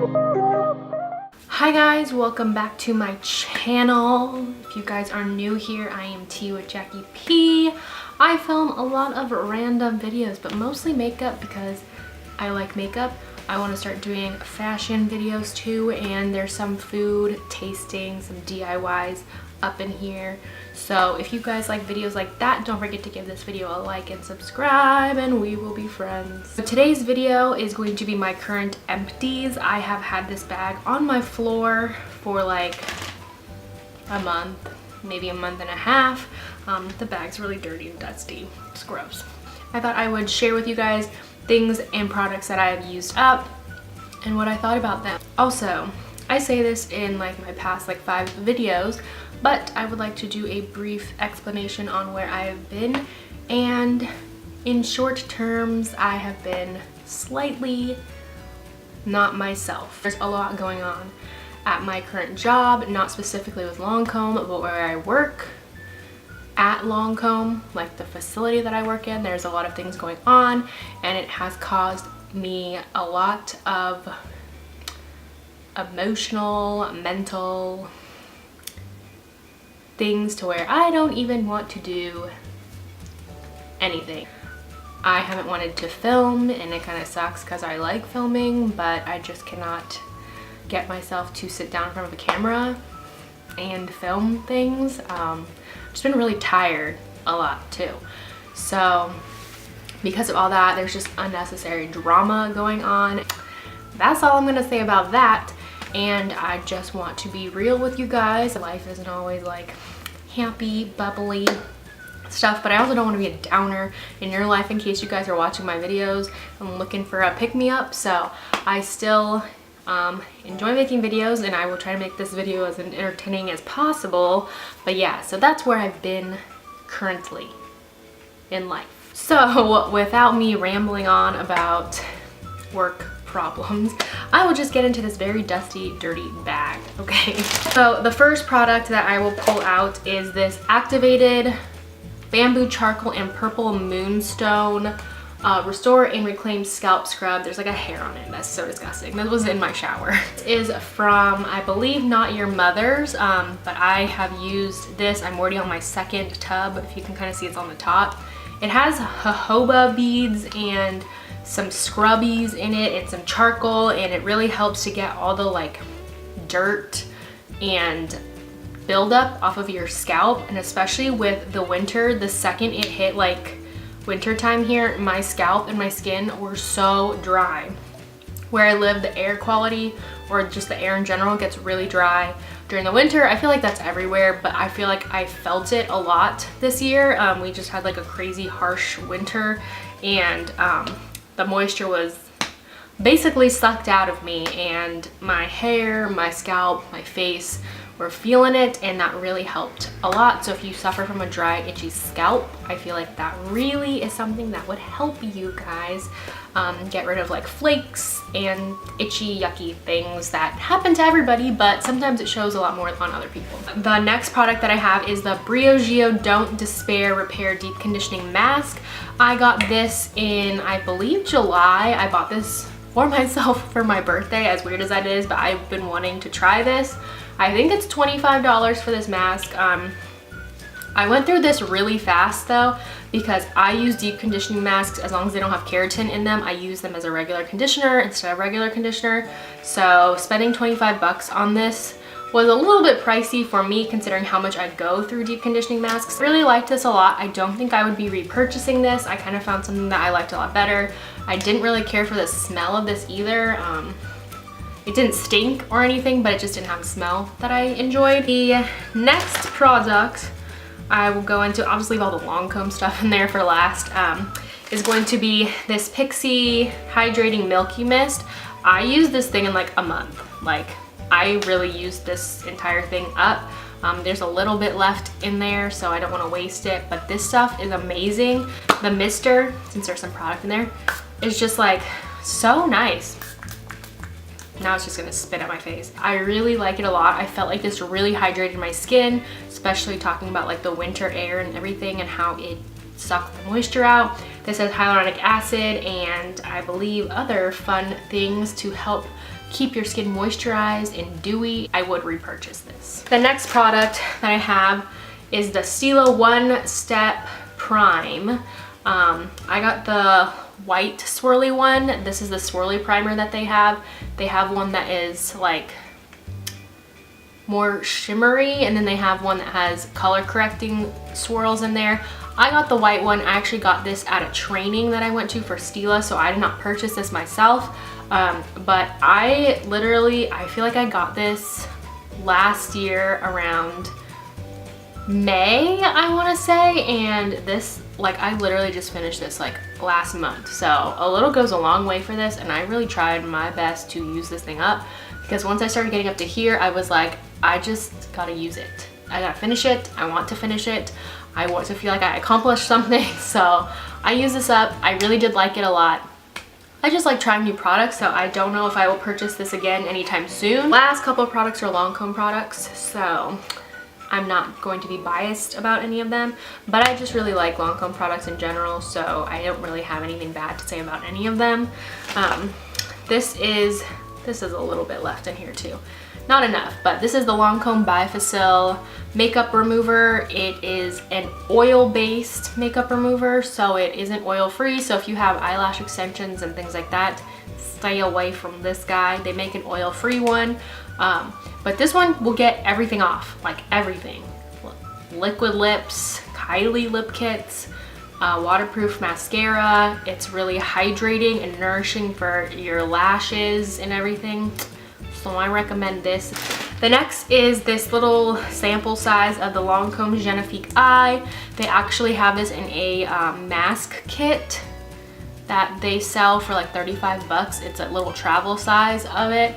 Hi guys, welcome back to my channel. If you guys are new here, I am T with Jackie P. I film a lot of random videos, but mostly makeup because I like makeup. I want to start doing fashion videos too, and there's some food tasting, some DIYs up in here. So if you guys like videos like that, don't forget to give this video a like and subscribe, and we will be friends. So today's video is going to be my current empties. I have had this bag on my floor for like a month, maybe a month and a half. The bag's really dirty and dusty. It's gross. I thought I would share with you guys things and products that I have used up and what I thought about them. Also, I say this in like my past like 5 videos, but I would like to do a brief explanation on where I have been. And in short terms, I have been slightly not myself. There's a lot going on at my current job, not specifically with Lancôme, but where I work at Lancôme, like the facility that I work in. There's a lot of things going on, and it has caused me a lot of emotional, mental things to where I don't even want to do anything. I haven't wanted to film, and it kind of sucks because I like filming, but I just cannot get myself to sit down in front of a camera and film things. Just been really tired a lot too. So because of all that, there's just unnecessary drama going on. That's all I'm gonna say about that. And I just want to be real with you guys. Life isn't always like happy, bubbly stuff, but I also don't want to be a downer in your life in case you guys are watching my videos and looking for a pick-me-up. So I still enjoy making videos, and I will try to make this video as entertaining as possible. But yeah, so that's where I've been currently in life. So without me rambling on about work problems, I will just get into this very dusty, dirty bag, okay? So the first product that I will pull out is this activated bamboo charcoal and purple moonstone restore and reclaim scalp scrub. There's like a hair on it. That's so disgusting. This was in my shower. This is from, I believe, Not Your Mother's, but I have used this. I'm already on my second tub. If you can kind of see, it's on the top. It has jojoba beads and some scrubbies in it and some charcoal, and it really helps to get all the like dirt and buildup off of your scalp. And especially with the winter, the second it hit like winter time here, my scalp and my skin were so dry. Where I live, the air quality, or just the air in general, gets really dry during the winter. I feel like that's everywhere, but I feel like I felt it a lot this year. We just had like a crazy harsh winter, and the moisture was basically sucked out of me, and my hair, my scalp, my face were feeling it, and that really helped a lot. So if you suffer from a dry, itchy scalp, I feel like that really is something that would help you guys get rid of like flakes and itchy, yucky things that happen to everybody, but sometimes it shows a lot more on other people. The next product that I have is the Briogeo Don't Despair Repair Deep Conditioning Mask. I got this in, I believe, July. I bought this for myself for my birthday, as weird as that is, but I've been wanting to try this. I think it's $25 for this mask. I went through this really fast though, because I use deep conditioning masks as long as they don't have keratin in them. I use them as a regular conditioner instead of regular conditioner. So spending 25 bucks on this was a little bit pricey for me, considering how much I go through deep conditioning masks. I really liked this a lot. I don't think I would be repurchasing this. I kind of found something that I liked a lot better. I didn't really care for the smell of this either. It didn't stink or anything, but it just didn't have a smell that I enjoyed. The next product I will go into, I'll just leave all the Lancôme stuff in there for last, is going to be this Pixie Hydrating Milky Mist. I used this thing in like a month. Like, I really used this entire thing up. There's a little bit left in there, so I don't want to waste it, but this stuff is amazing. The mister, since there's some product in there, is just like so nice. Now it's just gonna spit at my face. I really like it a lot. I felt like this really hydrated my skin, especially talking about like the winter air and everything and how it sucked the moisture out. This has hyaluronic acid and I believe other fun things to help keep your skin moisturized and dewy, I would repurchase this. The next product that I have is the Stila One Step Prime. I got the white swirly one. This is the swirly primer that they have. They have one that is like more shimmery, and then they have one that has color correcting swirls in there. I got the white one. I actually got this at a training that I went to for Stila, so I did not purchase this myself. But I feel like I got this last year around May, I want to say, and this, like, I literally just finished this like last month. So a little goes a long way for this, and I really tried my best to use this thing up, because once I started getting up to here, I was like, I just gotta use it. I gotta finish it. I want to finish it. I want to feel like I accomplished something. So I used this up. I really did like it a lot. I just like trying new products, so I don't know if I will purchase this again anytime soon. Last couple of products are Lancôme products, so I'm not going to be biased about any of them, but I just really like Lancôme products in general, so I don't really have anything bad to say about any of them. This is a little bit left in here too. Not enough, but this is the Lancôme Bi-Facil makeup remover. It is an oil-based makeup remover, so it isn't oil-free. So if you have eyelash extensions and things like that, stay away from this guy. They make an oil-free one, but this one will get everything off, like everything. Liquid lips, Kylie lip kits, waterproof mascara. It's really hydrating and nourishing for your lashes and everything. So I recommend this. The next is this little sample size of the Lancôme Gènifique Eye. They actually have this in a mask kit that they sell for like 35 bucks. It's a little travel size of it.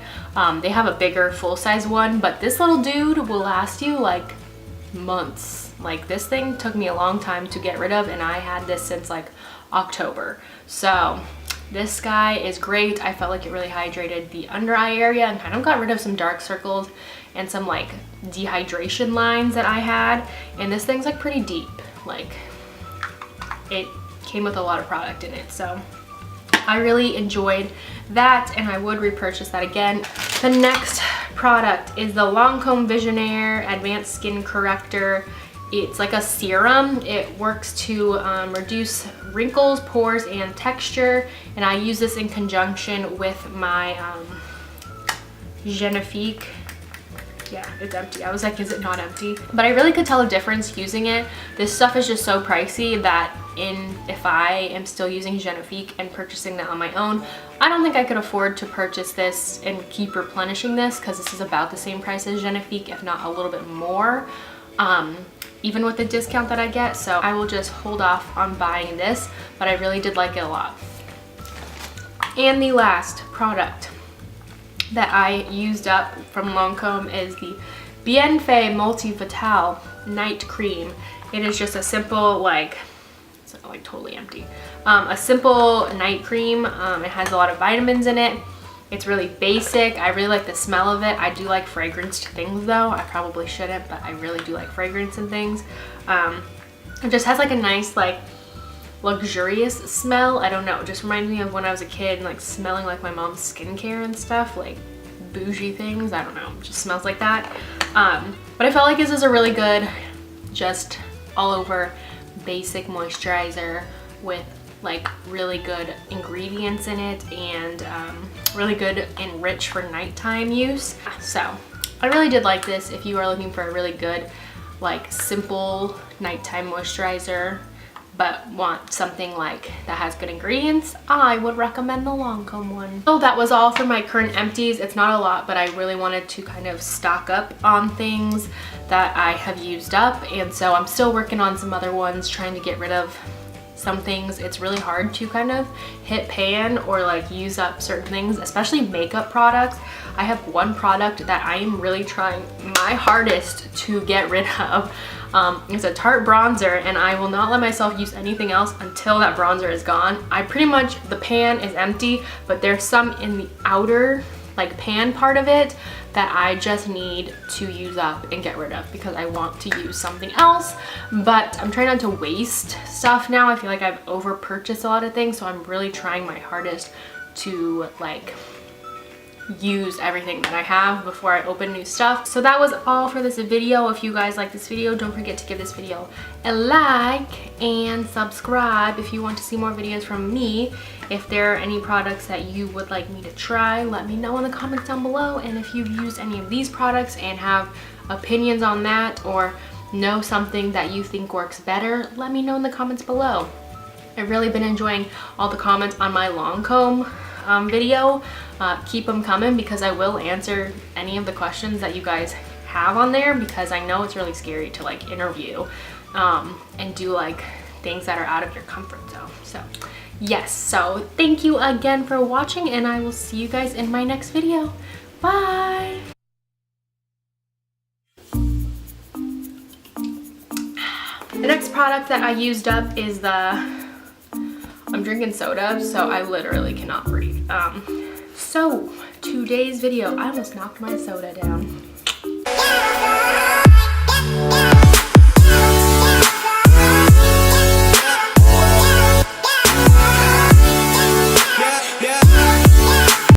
They have a bigger full-size one, but this little dude will last you like months. Like, this thing took me a long time to get rid of, and I had this since like October. So this guy is great. I felt like it really hydrated the under eye area and kind of got rid of some dark circles and some like dehydration lines that I had. And this thing's like pretty deep. Like, it came with a lot of product in it. So I really enjoyed that, and I would repurchase that again. The next product is the Lancôme Visionnaire Advanced Skin Corrector. It's like a serum. It works to reduce wrinkles, pores, and texture. And I use this in conjunction with my Gènifique. Yeah, it's empty. I was like, is it not empty? But I really could tell a difference using it. This stuff is just so pricey that if I am still using Gènifique and purchasing that on my own, I don't think I could afford to purchase this and keep replenishing this, because this is about the same price as Gènifique, if not a little bit more. Even with the discount that I get, so I will just hold off on buying this, but I really did like it a lot. And the last product that I used up from Lancôme is the Bienfait Multi-Vital Night Cream. It is just a simple, like, it's not like totally empty, a simple night cream. It has a lot of vitamins in it. It's really basic. I really like the smell of it. I do like fragranced things though. I probably shouldn't, but I really do like fragrance and things. It just has like a nice, like, luxurious smell. I don't know. It just reminds me of when I was a kid, like smelling like my mom's skincare and stuff, like bougie things. I don't know. It just smells like that. But I felt like this is a really good, just all over basic moisturizer with like really good ingredients in it, and really good and rich for nighttime use. So I really did like this. If you are looking for a really good, like, simple nighttime moisturizer but want something like that has good ingredients, I would recommend the Lancôme one. So that was all for my current empties. It's not a lot, but I really wanted to kind of stock up on things that I have used up, and so I'm still working on some other ones, trying to get rid of some things. It's really hard to kind of hit pan or like use up certain things, especially makeup products. I have one product that I am really trying my hardest to get rid of. It's a Tarte bronzer, and I will not let myself use anything else until that bronzer is gone. The pan is empty, but there's some in the outer, like, pan part of it that I just need to use up and get rid of because I want to use something else. But I'm trying not to waste stuff now. I feel like I've over purchased a lot of things, so I'm really trying my hardest to, like, use everything that I have before I open new stuff. So that was all for this video. If you guys like this video, don't forget to give this video a like and subscribe if you want to see more videos from me. If there are any products that you would like me to try, let me know in the comments down below. And if you've used any of these products and have opinions on that, or know something that you think works better, let me know in the comments below. I've really been enjoying all the comments on my Lancôme video. Keep them coming, because I will answer any of the questions that you guys have on there, because I know it's really scary to like interview and do like things that are out of your comfort zone. So yes, so thank you again for watching, and I will see you guys in my next video. Bye. The next product that I used up is I'm drinking soda, so I literally cannot breathe. So today's video, I almost knocked my soda down.